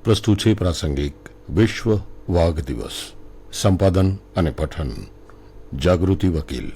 પ્રસ્તુત છે પ્રાસંગિક વિશ્વ વાઘ દિવસ. સંપાદન અને પઠન જાગૃતિ વકીલ.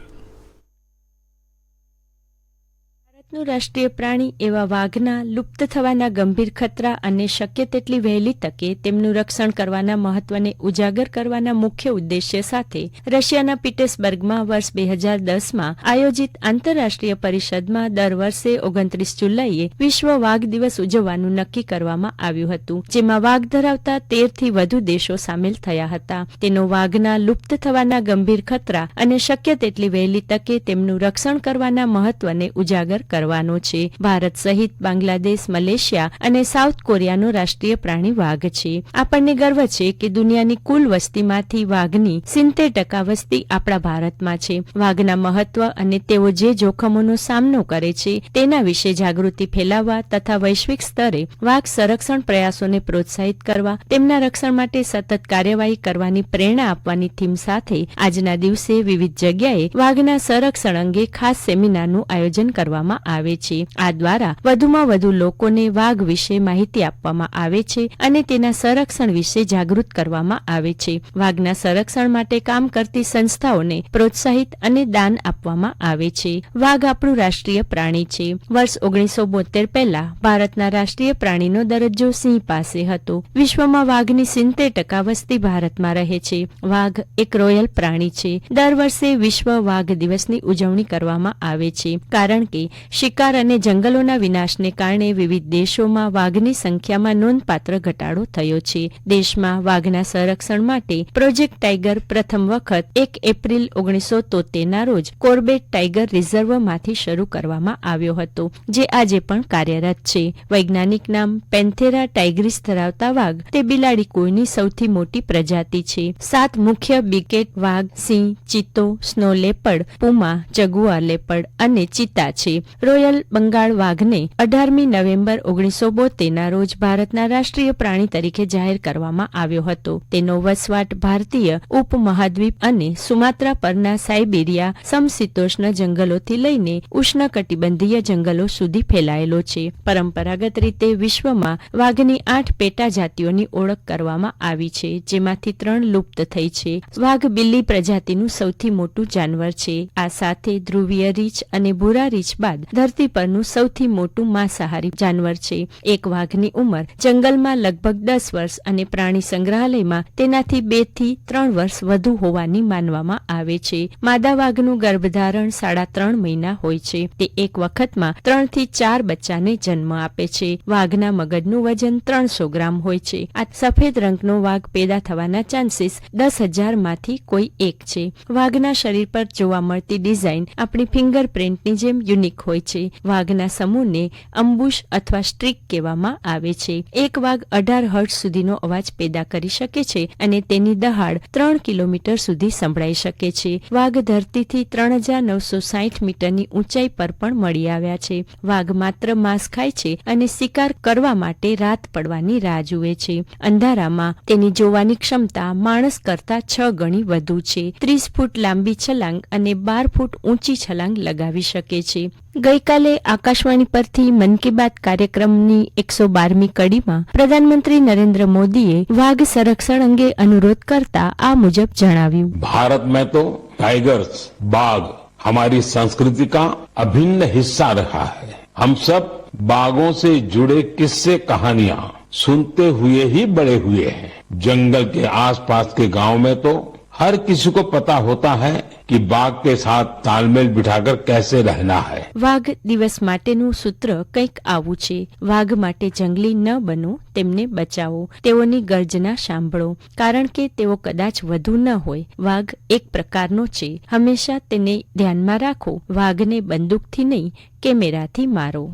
ભારતનું રાષ્ટ્રીય પ્રાણી એવા વાઘના લુપ્ત થવાના ગંભીર ખતરા અને શક્ય તેટલી વહેલી તકે તેમનું રક્ષણ કરવાના મહત્વને ઉજાગર કરવાના મુખ્ય ઉદ્દેશ્ય સાથે રશિયાના પીટર્સબર્ગમાં વર્ષ 2010માં આયોજિત આંતરરાષ્ટ્રીય પરિષદમાં દર વર્ષે 29 જુલાઈએ વિશ્વ વાઘ દિવસ ઉજવવાનું નક્કી કરવામાં આવ્યું હતું, જેમાં વાઘ ધરાવતા 13થી વધુ દેશો સામેલ થયા હતા. તેનો વાઘના લુપ્ત થવાના ગંભીર ખતરા અને શક્ય તેટલી વહેલી તકે તેમનું રક્ષણ કરવાના મહત્વને ઉજાગર કરવાનો છે. ભારત સહિત બાંગ્લાદેશ, મલેશિયા અને સાઉથ કોરિયાનો રાષ્ટ્રીય પ્રાણી વાઘ છે. આપણને ગર્વ છે કે દુનિયાની કુલ વસ્તીમાંથી વાઘની 70% વસ્તી આપણા ભારતમાં છે. વાઘના મહત્વ અને તેઓ જે જોખમોનો સામનો કરે છે તેના વિશે જાગૃતિ ફેલાવવા તથા વૈશ્વિક સ્તરે વાઘ સંરક્ષણ પ્રયાસોને પ્રોત્સાહિત કરવા, તેમના રક્ષણ માટે સતત કાર્યવાહી કરવાની પ્રેરણા આપવાની થીમ સાથે આજના દિવસે વિવિધ જગ્યાએ વાઘના સંરક્ષણ અંગે ખાસ સેમિનારનું આયોજન કરવામાં આવે છે. આ દ્વારા વધુમાં વધુ લોકોને વાઘ વિશે માહિતી આપવામાં આવે છે અને તેના સંરક્ષણ વિશે જાગૃત કરવામાં આવે છે. વાઘના સંરક્ષણ માટે કામ કરતી સંસ્થાઓને પ્રોત્સાહિત અને દાન આપવામાં આવે છે. વાઘ આપણું રાષ્ટ્રીય પ્રાણી છે. વર્ષ 1972 પહેલા ભારતના રાષ્ટ્રીય પ્રાણીનો દરજ્જો સિંહ પાસે હતો. વિશ્વમાં વાઘની 70% વસ્તી ભારતમાં રહે છે. વાઘ એક રોયલ પ્રાણી છે. દર વર્ષે વિશ્વ વાઘ દિવસની ઉજવણી કરવામાં આવે છે, કારણ કે શિકાર અને જંગલોના વિનાશને કારણે વિવિધ દેશોમાં વાઘની સંખ્યામાં નોંધપાત્ર ઘટાડો થયો છે. દેશમાં વાઘના સંરક્ષણ માટે પ્રોજેક્ટ ટાઈગર પ્રથમ વખત 1 એપ્રિલ 1973ના રોજ કોર્બેટ ટાઈગર રિઝર્વમાંથી શરૂ કરવામાં આવ્યો હતો, જે આજે પણ કાર્યરત છે. વૈજ્ઞાનિક નામ પેન્થેરા ટાઇગ્રિસ ધરાવતા વાઘ તે બિલાડી કુળની સૌથી મોટી પ્રજાતિ છે. 7 મુખ્ય બિકેટ વાઘ સિંહ, ચિત્તો, snow leopard, puma, jaguar leopard અને ચિત્તા છે. રોયલ બંગાળ વાઘને 18મી નવેમ્બર 1972ના રોજ ભારતના રાષ્ટ્રીય પ્રાણી તરીકે જાહેર કરવામાં આવ્યો હતો. તેનો વસવાટ ભારતીય ઉપમહાદ્વીપ અને સુમાત્રા પરના સાઇબેરિયા સમશીતોષ્ણ જંગલોથી લઈને ઉષ્ણકટિબંધીય જંગલો સુધી ફેલાયેલો છે. પરંપરાગત રીતે વિશ્વમાં વાઘની 8 પેટા જાતિઓની ઓળખ કરવામાં આવી છે, જેમાંથી 3 લુપ્ત થઈ છે. વાઘ બિલ્લી પ્રજાતિનું સૌથી મોટું જાનવર છે. આ સાથે ધ્રુવીય રીંછ અને ભૂરા રીંછ બાદ ધરતી પરનું સૌથી મોટું માંસાહારી જાનવર છે. એક વાઘની ઉંમર જંગલમાં લગભગ 10 વર્ષ અને પ્રાણી સંગ્રહાલયમાં તેનાથી 2 થી 3 વર્ષ વધુ હોવાની માનવામાં આવે છે. માદા વાઘનું ગર્ભધારણ 3.5 મહિના હોય છે. તે એક વખતમાં 3 થી 4 બચ્ચાને જન્મ આપે છે. વાઘના મગજનું વજન 300 ગ્રામ હોય છે. આ સફેદ રંગનો વાઘ પેદા થવાના ચાન્સીસ 10,000 માંથી કોઈ એક છે. વાઘના શરીર પર જોવા મળતી ડિઝાઇન આપણી ફિંગરપ્રિન્ટની જેમ યુનિક હોય છે. વાઘના સમૂહને અમ્બુશ અથવા સ્ટ્રીક કહેવામાં આવે છે. એક વાઘ 18 હર્ટ્ઝ સુધીનો અવાજ પેદા કરી શકે છે અને તેની દહાડ 3 કિલોમીટર સુધી સંભળાઈ શકે છે. વાઘ ધરતીથી 3,960 મીટરની ઊંચાઈ પર પણ મળી આવ્યા છે. વાઘ માત્ર માંસ ખાય છે અને શિકાર કરવા માટે રાત પડવાની રાહ જુએ છે. અંધારામાં તેની જોવાની ક્ષમતા માણસ કરતા 6 ગણી વધુ છે. 30 ફૂટ લાંબી છલાંગ અને 12 ફૂટ ઊંચી છલાંગ લગાવી શકે છે. ગઈકાલે આકાશવાણી પરથી મન કી બાત કાર્યક્રમની 112મી કડીમાં પ્રધાનમંત્રી નરેન્દ્ર મોદીએ વાઘ સંરક્ષણ અંગે અનુરોધ કરતા આ મુજબ જણાવ્યું. भारत में तो टाइगर्स, बाघ हमारी संस्कृति का अभिन्न हिस्सा रहा है. हम सब बाघों से जुड़े किस्से कहानियां सुनते हुए ही बड़े हुए हैं. जंगल के आसपास के गांव में तो हर किसी को पता होता है कि बाघ के साथ तालमेल बिठाकर कैसे रहना है. વાઘ દિવસ માટેનું સૂત્ર કંઈક આવું છે. વાઘ માટે જંગલી ન બનો, તેમને બચાવો. તેઓની ગર્જના સાંભળો, કારણ કે તેઓ કદાચ વધુ ન હોય. વાઘ એક પ્રકારનો છે. હંમેશા તેને ધ્યાનમાં રાખો. વાઘને બંદૂકથી નહીં, કેમેરાથી મારો.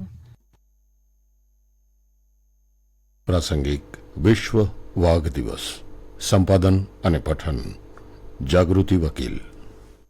પ્રાસંગિક વિશ્વ વાઘ દિવસ. સંપાદન અને પઠન જાગૃતિ વકીલ.